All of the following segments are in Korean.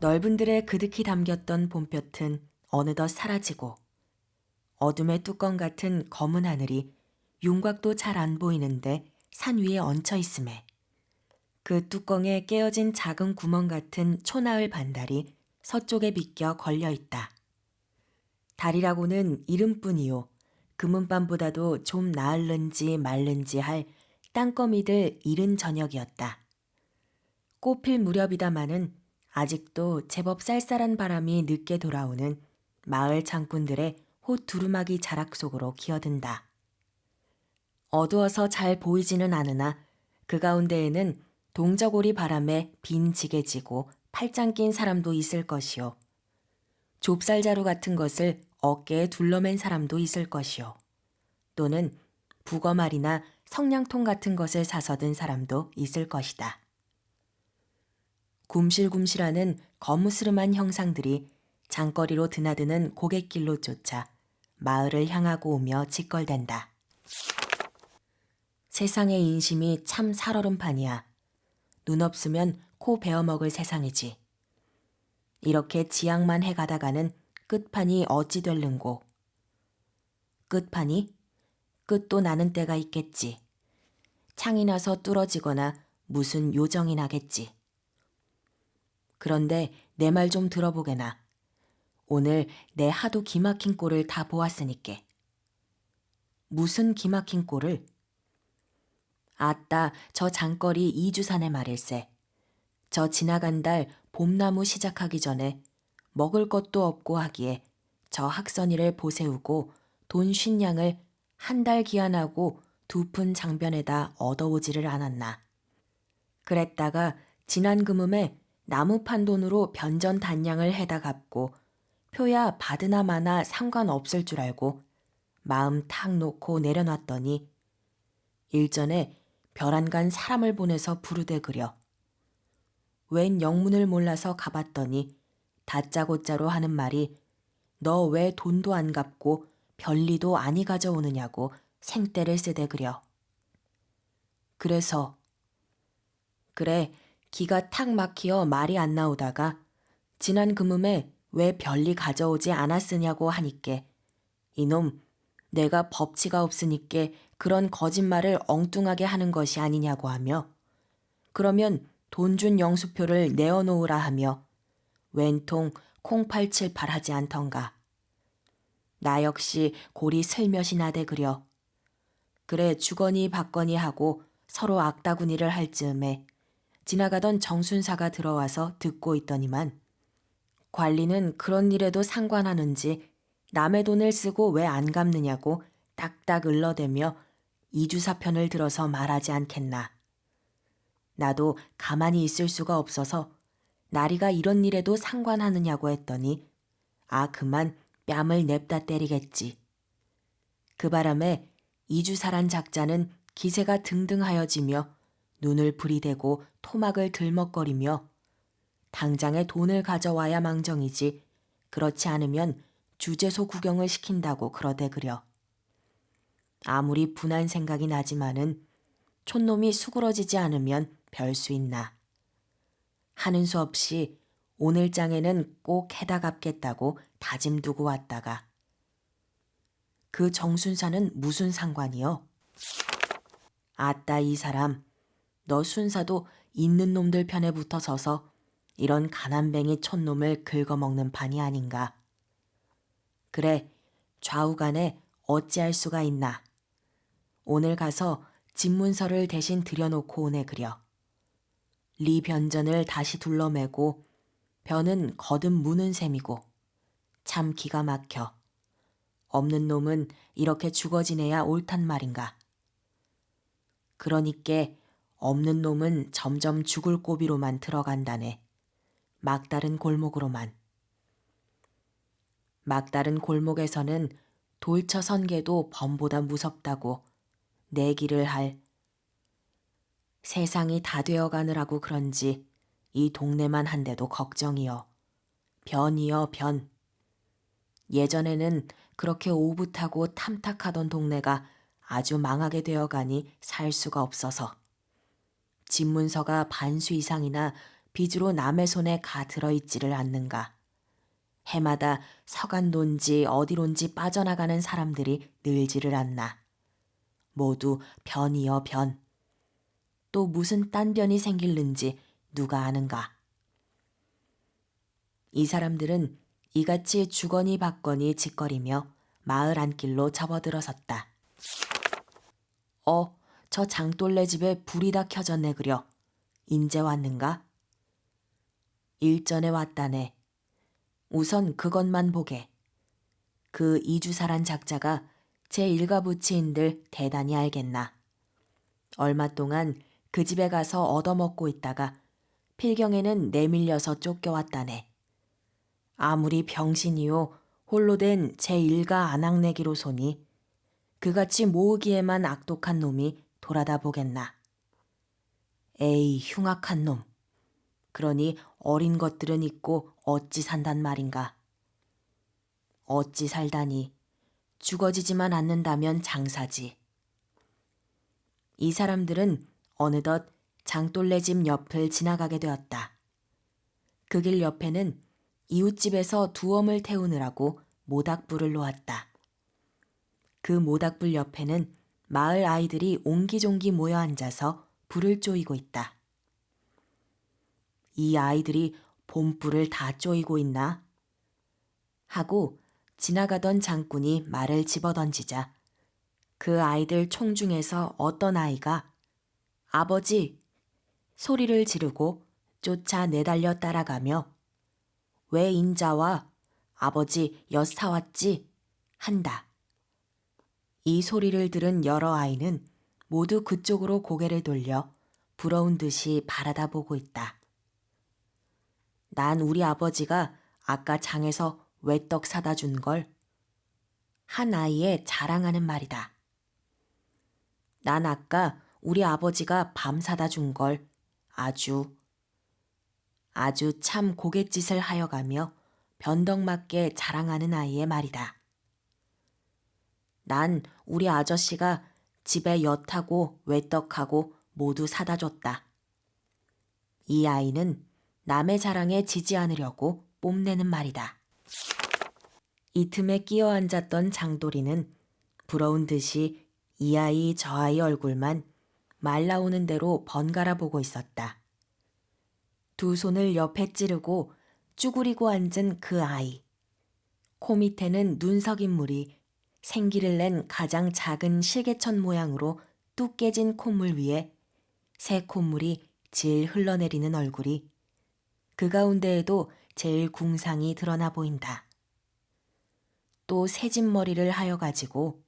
넓은 들에 그득히 담겼던 봄볕은 어느덧 사라지고 어둠의 뚜껑 같은 검은 하늘이 윤곽도 잘 안 보이는데 산 위에 얹혀 있음에 그 뚜껑에 깨어진 작은 구멍 같은 초나을 반달이 서쪽에 비껴 걸려 있다. 달이라고는 이름뿐이요. 금은밤보다도 좀 나을는지 말는지 할 땅거미들 이른 저녁이었다. 꽃필 무렵이다마는 아직도 제법 쌀쌀한 바람이 늦게 돌아오는 마을 장꾼들의 옷 두루마기 자락 속으로 기어든다. 어두워서 잘 보이지는 않으나 그 가운데에는 동저고리 바람에 빈 지게 지고 팔짱 낀 사람도 있을 것이요. 좁쌀자루 같은 것을 어깨에 둘러맨 사람도 있을 것이요. 또는 북어말이나 성냥통 같은 것을 사서 든 사람도 있을 것이다. 굼실굼실하는 거무스름한 형상들이 장거리로 드나드는 고갯길로 쫓아 마을을 향하고 오며 짓걸댄다. 세상의 인심이 참 살얼음판이야. 눈 없으면 코 베어먹을 세상이지. 이렇게 지향만 해가다가는 끝판이 어찌 될는고. 끝판이? 끝도 나는 때가 있겠지. 창이 나서 뚫어지거나 무슨 요정이 나겠지. 그런데 내 말 좀 들어보게나. 오늘 내 하도 기막힌 꼴을 다 보았으니께. 무슨 기막힌 꼴을? 아따, 저 장거리 이주산의 말일세. 저 지나간 달 봄나무 시작하기 전에 먹을 것도 없고 하기에 저 학선이를 보세우고 돈 50냥을 한 달 기한하고 2푼 장변에다 얻어오지를 않았나. 그랬다가 지난 금음에 나무 판 돈으로 변전 단량을 해다 갚고 표야 받으나 마나 상관없을 줄 알고 마음 탁 놓고 내려놨더니 일전에 별안간 사람을 보내서 부르대그려. 웬 영문을 몰라서 가봤더니 다짜고짜로 하는 말이 너 왜 돈도 안 갚고 별리도 아니 가져오느냐고 생떼를 쓰대그려. 그래서 그래 기가 탁 막히어 말이 안 나오다가 지난 금음에 왜 별리 가져오지 않았으냐고 하니께 이놈 내가 법치가 없으니께 그런 거짓말을 엉뚱하게 하는 것이 아니냐고 하며 그러면 돈 준 영수표를 내어놓으라 하며 웬통 콩팔칠팔 하지 않던가. 나 역시 골이 슬며시 나대 그려. 그래 주거니 받거니 하고 서로 악다구니를 할 즈음에 지나가던 정순사가 들어와서 듣고 있더니만 관리는 그런 일에도 상관하는지 남의 돈을 쓰고 왜 안 갚느냐고 딱딱 을러대며 이주사편을 들어서 말하지 않겠나. 나도 가만히 있을 수가 없어서 나리가 이런 일에도 상관하느냐고 했더니 아 그만 뺨을 냅다 때리겠지. 그 바람에 이주사란 작자는 기세가 등등하여지며 눈을 부리대고 토막을 들먹거리며 당장에 돈을 가져와야 망정이지 그렇지 않으면 주재소 구경을 시킨다고 그러대그려. 아무리 분한 생각이 나지만은 촌놈이 수그러지지 않으면 별 수 있나. 하는 수 없이 오늘장에는 꼭 해다 갚겠다고 다짐 두고 왔다가 그 정순사는 무슨 상관이요? 아따 이 사람 너 순사도 있는 놈들 편에 붙어 서서 이런 가난뱅이 촌놈을 긁어먹는 판이 아닌가. 그래 좌우간에 어찌할 수가 있나. 오늘 가서 집문서를 대신 들여놓고 오네 그려. 리 변전을 다시 둘러매고 변은 거듭 무는 셈이고 참 기가 막혀. 없는 놈은 이렇게 죽어 지내야 옳단 말인가. 그러니께 없는 놈은 점점 죽을 고비로만 들어간다네. 막다른 골목으로만. 막다른 골목에서는 돌처 선개도 범보다 무섭다고 내기를 할 세상이 다 되어가느라고 그런지 이 동네만 한데도 걱정이여. 변이여 변. 예전에는 그렇게 오붓하고 탐탁하던 동네가 아주 망하게 되어가니 살 수가 없어서. 집문서가 반수 이상이나 빚으로 남의 손에 가 들어있지를 않는가. 해마다 서간돈지 어디론지 빠져나가는 사람들이 늘지를 않나. 모두 변이여 변. 또 무슨 딴 변이 생길는지 누가 아는가. 이 사람들은 이같이 주거니 받거니 짓거리며 마을 안길로 접어들어섰다. 저 장돌네 집에 불이 다 켜졌네 그려. 인제 왔는가? 일전에 왔다네. 우선 그것만 보게. 그 이주사란 작자가 제 일가부치인들 대단히 알겠나. 얼마 동안 그 집에 가서 얻어먹고 있다가 필경에는 내밀려서 쫓겨왔다네. 아무리 병신이요 홀로 된 제1가 안악내기로 소니 그같이 모으기에만 악독한 놈이 돌아다 보겠나. 에이 흉악한 놈. 그러니 어린 것들은 있고 어찌 산단 말인가. 어찌 살다니 죽어지지만 않는다면 장사지. 이 사람들은 어느덧 장돌네 집 옆을 지나가게 되었다. 그 길 옆에는 이웃집에서 두엄을 태우느라고 모닥불을 놓았다. 그 모닥불 옆에는 마을 아이들이 옹기종기 모여 앉아서 불을 쪼이고 있다. 이 아이들이 봄불을 다 쪼이고 있나? 하고 지나가던 장군이 말을 집어던지자 그 아이들 총 중에서 어떤 아이가 아버지 소리를 지르고 쫓아 내달려 따라가며 왜 인자와 아버지 엿 사왔지? 한다. 이 소리를 들은 여러 아이는 모두 그쪽으로 고개를 돌려 부러운 듯이 바라다 보고 있다. 난 우리 아버지가 아까 장에서 외떡 사다 준 걸 한 아이에 자랑하는 말이다. 난 아까 우리 아버지가 밤 사다 준 걸 아주 참 고갯짓을 하여가며 변덕맞게 자랑하는 아이의 말이다. 난 우리 아저씨가 집에 엿하고 외떡하고 모두 사다 줬다. 이 아이는 남의 자랑에 지지 않으려고 뽐내는 말이다. 이 틈에 끼어 앉았던 장돌이는 부러운 듯이 이 아이 저 아이 얼굴만 말 나오는 대로 번갈아 보고 있었다. 두 손을 옆에 찌르고 쭈그리고 앉은 그 아이. 코 밑에는 눈석 인물이 생기를 낸 가장 작은 실개천 모양으로 뚝 깨진 콧물 위에 새 콧물이 질 흘러내리는 얼굴이 그 가운데에도 제일 궁상이 드러나 보인다. 또 새집머리를 하여 가지고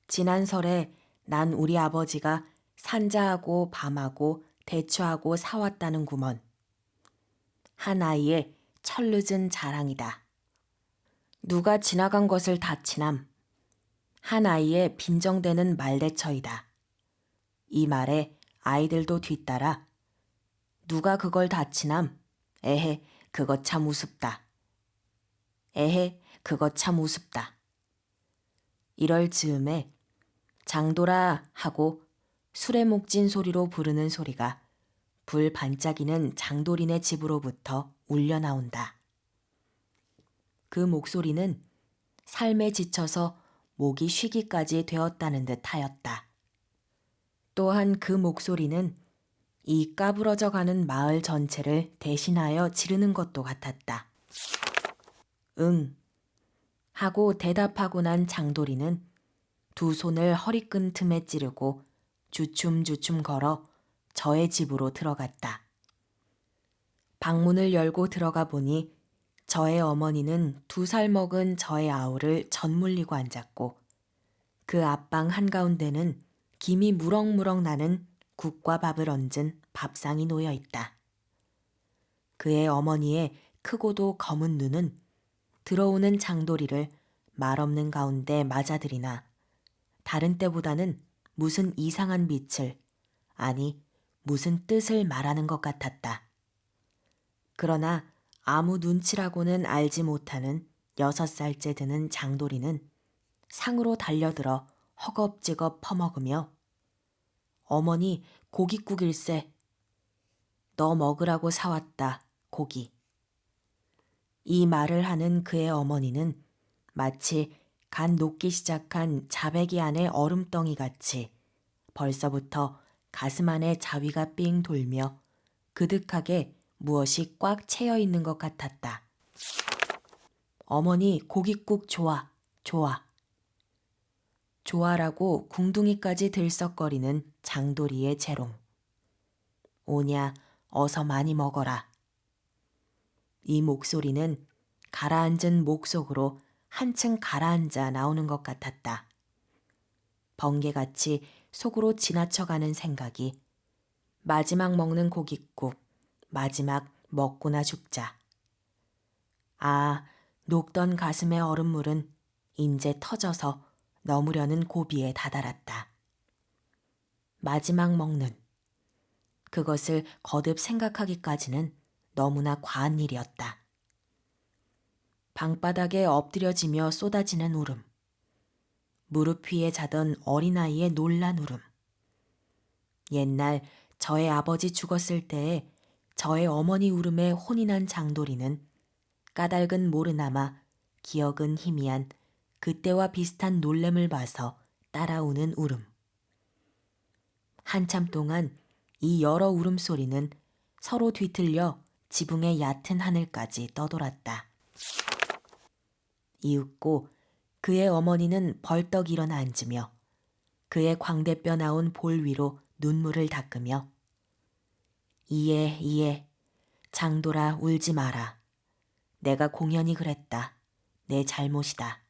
지난 설에 난 우리 아버지가 산자하고 밤하고 대추하고 사왔다는 구먼. 한 아이의 철늦은 자랑이다. 누가 지나간 것을 다치남. 한 아이의 빈정대는 말대처이다. 이 말에 아이들도 뒤따라 누가 그걸 다치남. 에헤 그거 참 우습다. 에헤 그거 참 우습다. 이럴 즈음에 장돌아 하고 술에 목진 소리로 부르는 소리가 불 반짝이는 장돌이네 집으로부터 울려 나온다. 그 목소리는 삶에 지쳐서 목이 쉬기까지 되었다는 듯 하였다. 또한 그 목소리는 이 까부러져 가는 마을 전체를 대신하여 지르는 것도 같았다. 응 하고 대답하고 난 장돌이는 두 손을 허리끈 틈에 찌르고 주춤주춤 걸어 저의 집으로 들어갔다. 방문을 열고 들어가 보니 저의 어머니는 2살 먹은 저의 아우를 전물리고 앉았고 그 앞방 한가운데는 김이 무럭무럭 나는 국과 밥을 얹은 밥상이 놓여 있다. 그의 어머니의 크고도 검은 눈은 들어오는 장돌이를 말없는 가운데 맞아들이나 다른 때보다는 무슨 이상한 빛을, 아니 무슨 뜻을 말하는 것 같았다. 그러나 아무 눈치라고는 알지 못하는 6살째 되는 장돌이는 상으로 달려들어 허겁지겁 퍼먹으며 어머니 고깃국일세. 너 먹으라고 사왔다, 고기. 이 말을 하는 그의 어머니는 마치 간 녹기 시작한 자배기 안의 얼음덩이 같이 벌써부터 가슴 안에 자위가 삥 돌며 그득하게 무엇이 꽉 채여 있는 것 같았다. 어머니 고깃국 좋아, 좋아. 좋아라고 궁둥이까지 들썩거리는 장도리의 재롱. 오냐, 어서 많이 먹어라. 이 목소리는 가라앉은 목 속으로 한층 가라앉아 나오는 것 같았다. 번개같이 속으로 지나쳐가는 생각이 마지막 먹는 고깃국, 마지막 먹고나 죽자. 아, 녹던 가슴의 얼음물은 인제 터져서 넘으려는 고비에 다다랐다. 마지막 먹는, 그것을 거듭 생각하기까지는 너무나 과한 일이었다. 방바닥에 엎드려지며 쏟아지는 울음, 무릎 위에 자던 어린아이의 놀란 울음, 옛날 저의 아버지 죽었을 때에 저의 어머니 울음에 혼이 난 장도리는 까닭은 모르나마 기억은 희미한 그때와 비슷한 놀램을 봐서 따라오는 울음. 한참 동안 이 여러 울음소리는 서로 뒤틀려 지붕의 얕은 하늘까지 떠돌았다. 이윽고 그의 어머니는 벌떡 일어나 앉으며 그의 광대뼈 나온 볼 위로 눈물을 닦으며 이에 이에 장돌아 울지 마라. 내가 공연히 그랬다. 내 잘못이다.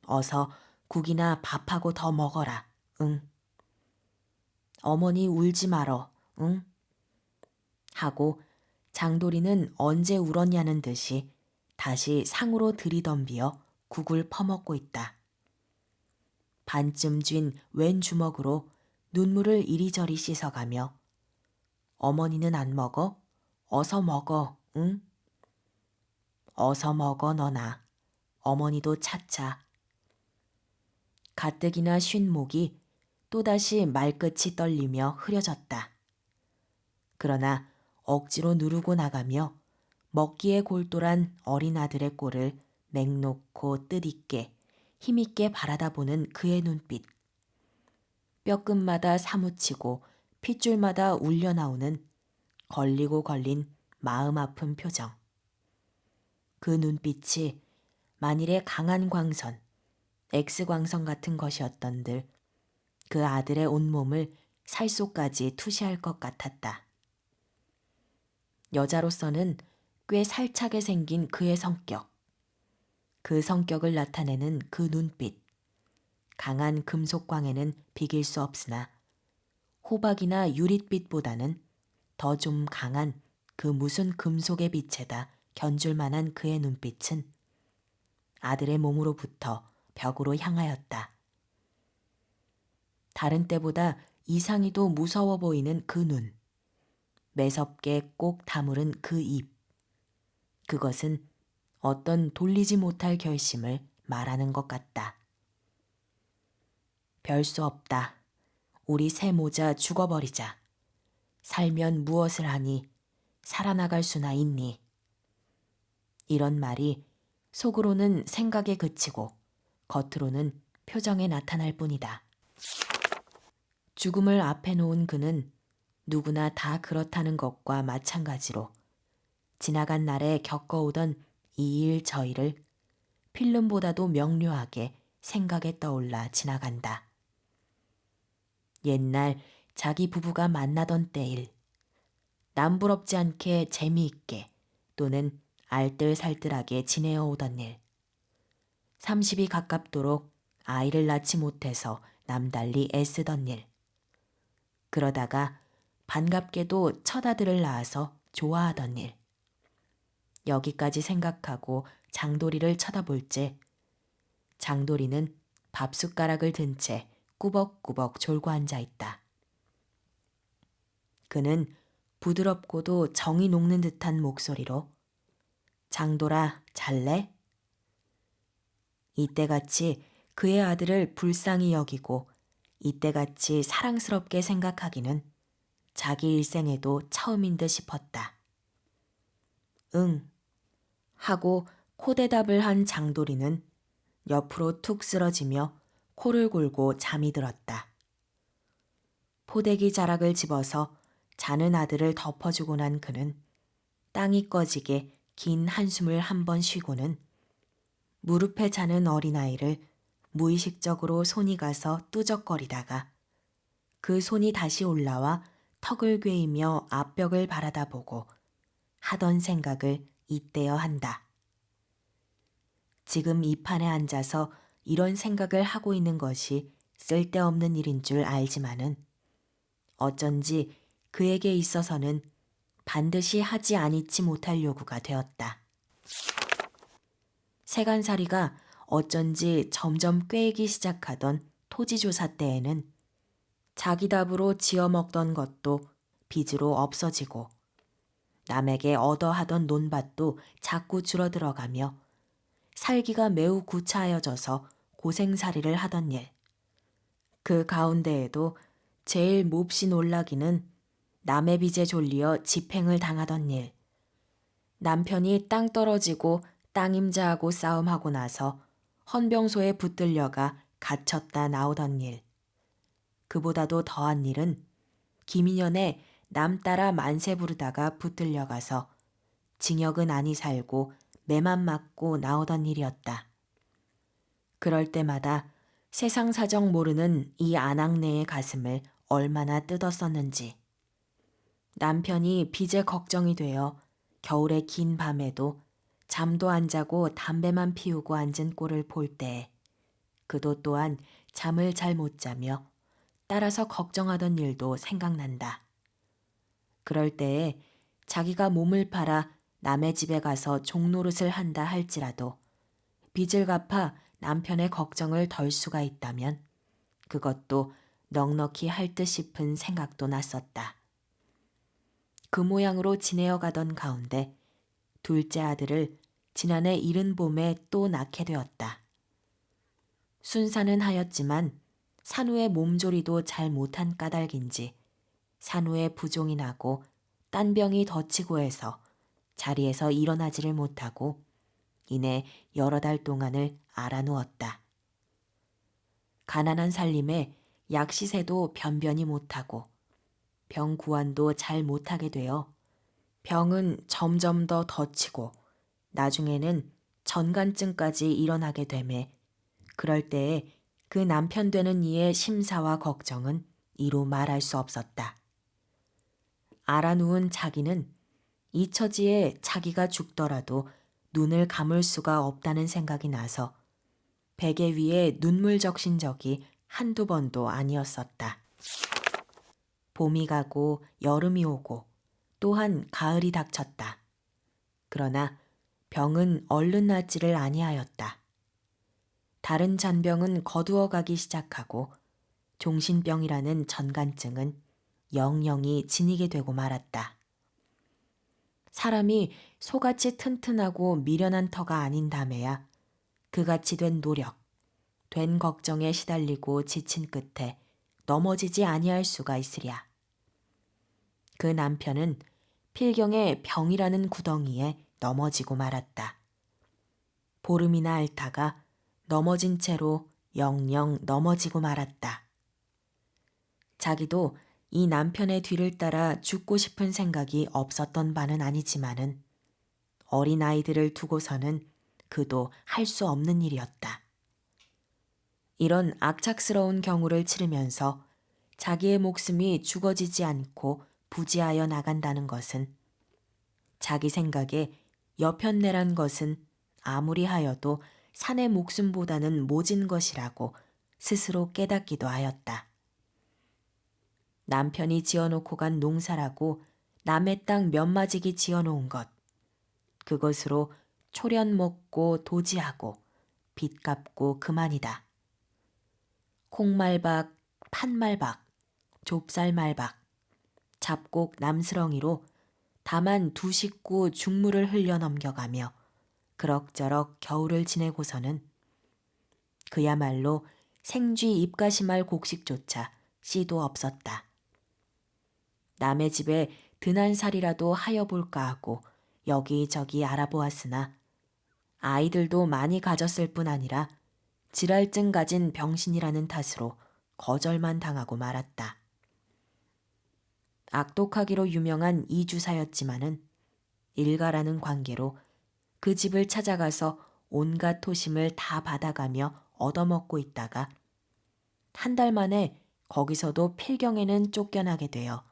어서 국이나 밥하고 더 먹어라. 응. 어머니 울지 말어. 응. 하고 장도리는 언제 울었냐는 듯이 다시 상으로 들이덤비어 국을 퍼먹고 있다. 반쯤 쥔 왼 주먹으로 눈물을 이리저리 씻어가며 어머니는 안 먹어? 어서 먹어, 응? 어서 먹어 너나. 어머니도 차차. 가뜩이나 쉰 목이 또다시 말끝이 떨리며 흐려졌다. 그러나 억지로 누르고 나가며 먹기에 골똘한 어린 아들의 꼴을 맹놓고 뜻있게 힘있게 바라다 보는 그의 눈빛. 뼈끝마다 사무치고 핏줄마다 울려나오는 걸리고 걸린 마음 아픈 표정. 그 눈빛이 만일의 강한 광선, X광선 같은 것이었던들 그 아들의 온몸을 살속까지 투시할 것 같았다. 여자로서는 꽤 살차게 생긴 그의 성격, 그 성격을 나타내는 그 눈빛, 강한 금속광에는 비길 수 없으나 호박이나 유릿빛보다는 더 좀 강한 그 무슨 금속의 빛에다 견줄 만한 그의 눈빛은 아들의 몸으로부터 벽으로 향하였다. 다른 때보다 이상히도 무서워 보이는 그 눈, 매섭게 꼭 다무른 그 입, 그것은 어떤 돌리지 못할 결심을 말하는 것 같다. 별 수 없다. 우리 새 모자 죽어버리자. 살면 무엇을 하니? 살아나갈 수나 있니? 이런 말이 속으로는 생각에 그치고 겉으로는 표정에 나타날 뿐이다. 죽음을 앞에 놓은 그는 누구나 다 그렇다는 것과 마찬가지로 지나간 날에 겪어오던 이 일 저 일을 필름보다도 명료하게 생각에 떠올라 지나간다. 옛날 자기 부부가 만나던 때일, 남부럽지 않게 재미있게 또는 알뜰살뜰하게 지내어 오던 일, 30이 가깝도록 아이를 낳지 못해서 남달리 애쓰던 일, 그러다가 반갑게도 첫 아들을 낳아서 좋아하던 일, 여기까지 생각하고 장도리를 쳐다볼 째 장도리는 밥숟가락을 든 채 꾸벅꾸벅 졸고 앉아 있다. 그는 부드럽고도 정이 녹는 듯한 목소리로 장돌아 잘래? 이때같이 그의 아들을 불쌍히 여기고 이때같이 사랑스럽게 생각하기는 자기 일생에도 처음인 듯 싶었다. 응. 하고 코대답을 한 장도리는 옆으로 툭 쓰러지며 코를 골고 잠이 들었다. 포대기 자락을 집어서 자는 아들을 덮어주고 난 그는 땅이 꺼지게 긴 한숨을 한 번 쉬고는 무릎에 자는 어린아이를 무의식적으로 손이 가서 뚜적거리다가 그 손이 다시 올라와 턱을 괴이며 앞벽을 바라다보고 하던 생각을 잇대어 한다. 지금 이 판에 앉아서 이런 생각을 하고 있는 것이 쓸데없는 일인 줄 알지만은 어쩐지 그에게 있어서는 반드시 하지 아니치 못할 요구가 되었다. 세간살이가 어쩐지 점점 꿰이기 시작하던 토지조사 때에는 자기 답으로 지어먹던 것도 빚으로 없어지고 남에게 얻어하던 논밭도 자꾸 줄어들어가며 살기가 매우 구차하여져서 고생살이를 하던 일. 그 가운데에도 제일 몹시 놀라기는 남의 빚에 졸리어 집행을 당하던 일. 남편이 땅 떨어지고 땅임자하고 싸움하고 나서 헌병소에 붙들려가 갇혔다 나오던 일. 그보다도 더한 일은 김인연에 남 따라 만세 부르다가 붙들려가서 징역은 아니 살고 매만 맞고 나오던 일이었다. 그럴 때마다 세상 사정 모르는 이 아낙네의 가슴을 얼마나 뜯었었는지. 남편이 빚에 걱정이 되어 겨울의 긴 밤에도 잠도 안 자고 담배만 피우고 앉은 꼴을 볼 때에 그도 또한 잠을 잘 못 자며 따라서 걱정하던 일도 생각난다. 그럴 때에 자기가 몸을 팔아 남의 집에 가서 종노릇을 한다 할지라도 빚을 갚아 남편의 걱정을 덜 수가 있다면 그것도 넉넉히 할 듯 싶은 생각도 났었다. 그 모양으로 지내어 가던 가운데 둘째 아들을 지난해 이른 봄에 또 낳게 되었다. 순사는 하였지만 산후의 몸조리도 잘 못한 까닭인지 산후에 부종이 나고 딴병이 덧치고 해서 자리에서 일어나지를 못하고 이내 여러 달 동안을 앓아누웠다. 가난한 살림에 약시세도 변변히 못하고 병 구안도 잘 못하게 되어 병은 점점 더 덧치고 나중에는 전간증까지 일어나게 되매 그럴 때에 그 남편 되는 이의 심사와 걱정은 이루 말할 수 없었다. 알아누운 자기는 이 처지에 자기가 죽더라도 눈을 감을 수가 없다는 생각이 나서 베개 위에 눈물 적신 적이 한두 번도 아니었었다. 봄이 가고 여름이 오고 또한 가을이 닥쳤다. 그러나 병은 얼른 낫지를 아니하였다. 다른 잔병은 거두어가기 시작하고 종신병이라는 전간증은 영영이 지니게 되고 말았다. 사람이 소같이 튼튼하고 미련한 터가 아닌 다음에야 그같이 된 노력, 된 걱정에 시달리고 지친 끝에 넘어지지 아니할 수가 있으랴. 그 남편은 필경의 병이라는 구덩이에 넘어지고 말았다. 보름이나 앓다가 넘어진 채로 영영 넘어지고 말았다. 자기도 이 남편의 뒤를 따라 죽고 싶은 생각이 없었던 바는 아니지만은 어린아이들을 두고서는 그도 할 수 없는 일이었다. 이런 악착스러운 경우를 치르면서 자기의 목숨이 죽어지지 않고 부지하여 나간다는 것은 자기 생각에 여편네란 것은 아무리 하여도 산의 목숨보다는 모진 것이라고 스스로 깨닫기도 하였다. 남편이 지어놓고 간 농사라고 남의 땅 몇마지기 지어놓은 것, 그것으로 초련 먹고 도지하고 빚 갚고 그만이다. 콩말박, 판말박, 좁쌀말박, 잡곡 남스렁이로 다만 두 식구 죽물을 흘려 넘겨가며 그럭저럭 겨울을 지내고서는 그야말로 생쥐 입가심할 곡식조차 씨도 없었다. 남의 집에 드난살이라도 하여볼까 하고 여기저기 알아보았으나 아이들도 많이 가졌을 뿐 아니라 질랄증 가진 병신이라는 탓으로 거절만 당하고 말았다. 악독하기로 유명한 이주사였지만은 일가라는 관계로 그 집을 찾아가서 온갖 토심을 다 받아가며 얻어먹고 있다가 한 달 만에 거기서도 필경에는 쫓겨나게 되어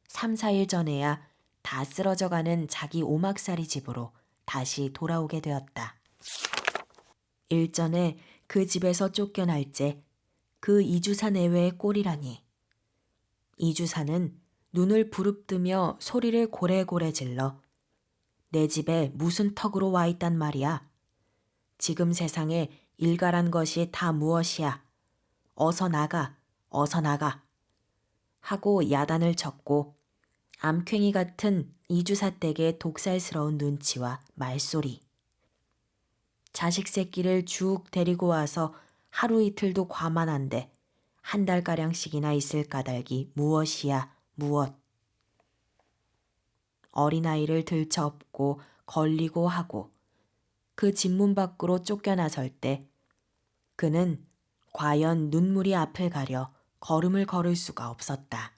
3, 4일 전에야 다 쓰러져가는 자기 오막살이 집으로 다시 돌아오게 되었다. 일전에 그 집에서 쫓겨날째 그 이주사 내외의 꼴이라니. 이주사는 눈을 부릅뜨며 소리를 고래고래 질러 내 집에 무슨 턱으로 와 있단 말이야. 지금 세상에 일가란 것이 다 무엇이야. 어서 나가, 어서 나가. 하고 야단을 쳤고 암퀭이 같은 이주사 댁의 독살스러운 눈치와 말소리. 자식 새끼를 쭉 데리고 와서 하루 이틀도 과만한데 한 달가량씩이나 있을 까닭이 무엇이야, 무엇. 어린아이를 들쳐업고 걸리고 하고 그 집문 밖으로 쫓겨나설 때 그는 과연 눈물이 앞을 가려 걸음을 걸을 수가 없었다.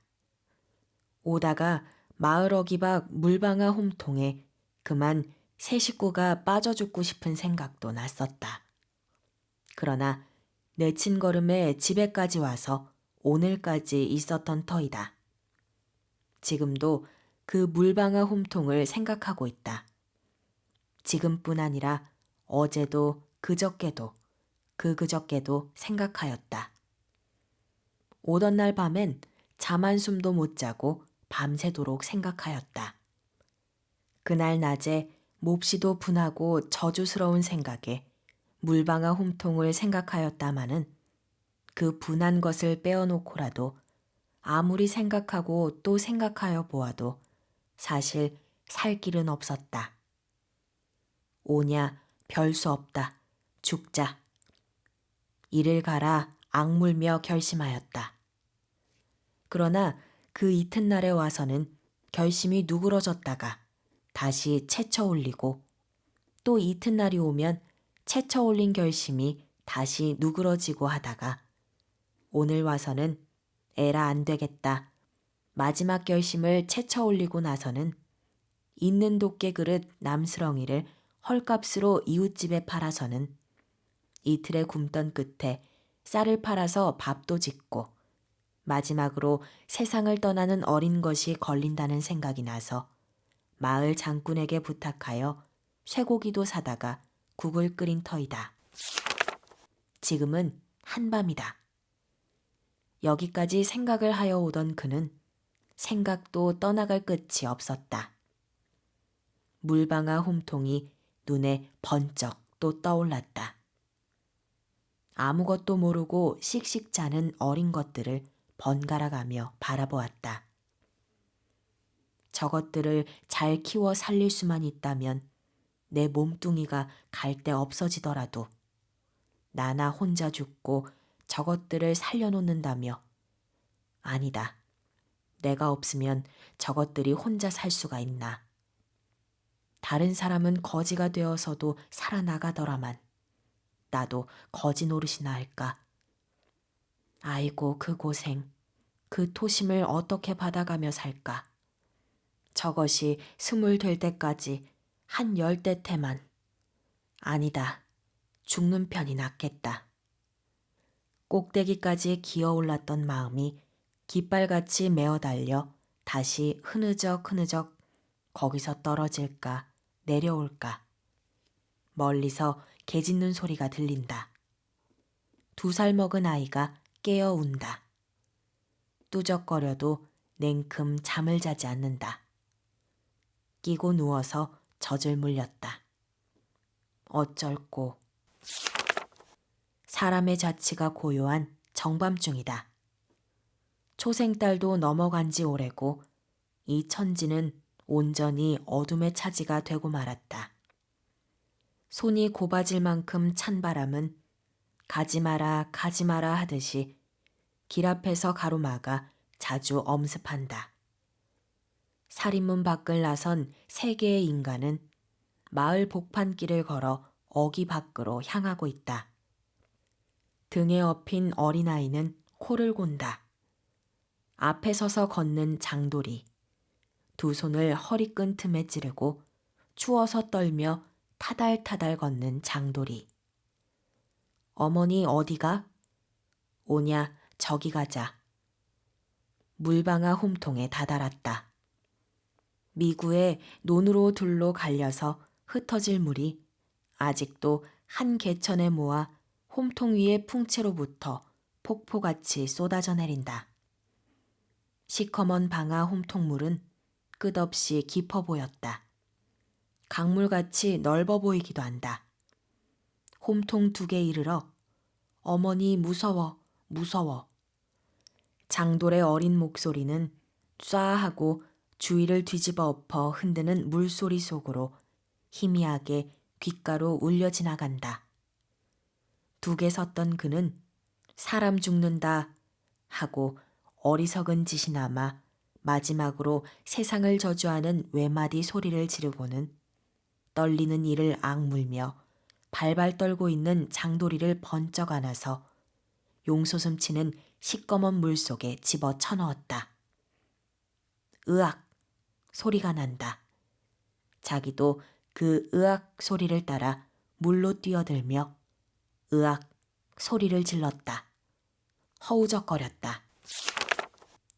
오다가 마을 어기박 물방아 홈통에 그만 새 식구가 빠져 죽고 싶은 생각도 났었다. 그러나 내친 걸음에 집에까지 와서 오늘까지 있었던 터이다. 지금도 그 물방아 홈통을 생각하고 있다. 지금뿐 아니라 어제도 그저께도 그저께도 생각하였다. 오던 날 밤엔 잠 한숨도 못 자고 밤새도록 생각하였다. 그날 낮에 몹시도 분하고 저주스러운 생각에 물방아 홈통을 생각하였다마는 그 분한 것을 빼어놓고라도 아무리 생각하고 또 생각하여 보아도 사실 살 길은 없었다. 오냐 별 수 없다. 죽자. 이를 가라 악물며 결심하였다. 그러나 그 이튿날에 와서는 결심이 누그러졌다가 다시 채쳐 올리고 또 이튿날이 오면 채쳐 올린 결심이 다시 누그러지고 하다가 오늘 와서는 에라 안 되겠다. 마지막 결심을 채쳐 올리고 나서는 있는 도깨 그릇 남스렁이를 헐값으로 이웃집에 팔아서는 이틀에 굶던 끝에 쌀을 팔아서 밥도 짓고 마지막으로 세상을 떠나는 어린 것이 걸린다는 생각이 나서 마을 장군에게 부탁하여 쇠고기도 사다가 국을 끓인 터이다. 지금은 한밤이다. 여기까지 생각을 하여 오던 그는 생각도 떠나갈 끝이 없었다. 물방아 홈통이 눈에 번쩍 또 떠올랐다. 아무것도 모르고 씩씩 자는 어린 것들을 번갈아가며 바라보았다. 저것들을 잘 키워 살릴 수만 있다면 내 몸뚱이가 갈데 없어지더라도 나나 혼자 죽고 저것들을 살려놓는다며 아니다. 내가 없으면 저것들이 혼자 살 수가 있나. 다른 사람은 거지가 되어서도 살아나가더라만 나도 거지 노릇이나 할까. 아이고 그 고생, 그 토심을 어떻게 받아가며 살까. 저것이 20 될 때까지 한 10대 태만. 아니다. 죽는 편이 낫겠다. 꼭대기까지 기어올랐던 마음이 깃발같이 메어달려 다시 흐느적 흐느적 거기서 떨어질까 내려올까. 멀리서 개 짖는 소리가 들린다. 2살 먹은 아이가 깨어 운다. 뚜적거려도 냉큼 잠을 자지 않는다. 끼고 누워서 젖을 물렸다. 어쩔꼬. 사람의 자치가 고요한 정밤중이다. 초생달도 넘어간 지 오래고 이 천지는 온전히 어둠의 차지가 되고 말았다. 손이 곱아질 만큼 찬 바람은 가지 마라 가지 마라 하듯이 길 앞에서 가로막아 자주 엄습한다. 살인문 밖을 나선 세 개의 인간은 마을 복판길을 걸어 어기 밖으로 향하고 있다. 등에 업힌 어린아이는 코를 곤다. 앞에 서서 걷는 장돌이. 두 손을 허리끈 틈에 찌르고 추워서 떨며 타달타달 걷는 장돌이. 어머니 어디가? 오냐 저기 가자. 물방아 홈통에 다다랐다. 미구에 논으로 둘로 갈려서 흩어질 물이 아직도 한 개천에 모아 홈통 위의 풍채로부터 폭포같이 쏟아져 내린다. 시커먼 방아 홈통물은 끝없이 깊어 보였다. 강물같이 넓어 보이기도 한다. 홈통 2개 이르러 어머니 무서워 무서워. 장돌의 어린 목소리는 쏴 하고 주위를 뒤집어 엎어 흔드는 물소리 속으로 희미하게 귓가로 울려 지나간다. 2개 섰던 그는 사람 죽는다 하고 어리석은 짓이 남아 마지막으로 세상을 저주하는 외마디 소리를 지르고는 떨리는 이를 악물며 발발 떨고 있는 장돌이를 번쩍 안아서 용솟음치는 시꺼먼 물속에 집어 쳐넣었다. 으악 소리가 난다. 자기도 그 으악 소리를 따라 물로 뛰어들며 으악 소리를 질렀다. 허우적거렸다.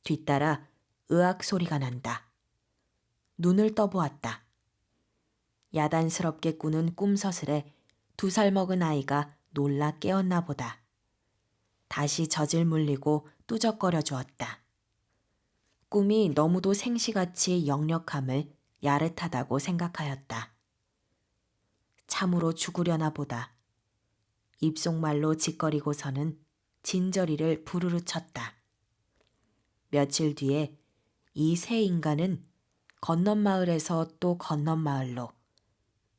뒤따라 으악 소리가 난다. 눈을 떠보았다. 야단스럽게 꾸는 꿈서슬에 2살 먹은 아이가 놀라 깨었나 보다. 다시 젖을 물리고 뚜적거려 주었다. 꿈이 너무도 생시같이 역력함을 야릇하다고 생각하였다. 참으로 죽으려나 보다. 입속말로 짓거리고서는 진저리를 부르르 쳤다. 며칠 뒤에 이 세 인간은 건넌 마을에서 또 건넌 마을로,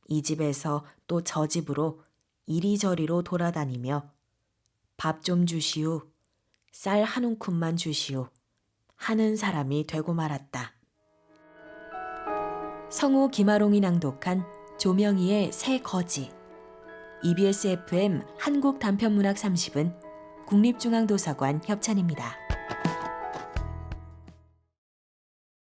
이 집에서 또 저 집으로 이리저리로 돌아다니며 밥 좀 주시오, 쌀 한 움큼만 주시오 하는 사람이 되고 말았다. 성우 김아롱이 낭독한 조명희의 새 거지. EBS FM 한국단편문학 30은 국립중앙도서관 협찬입니다.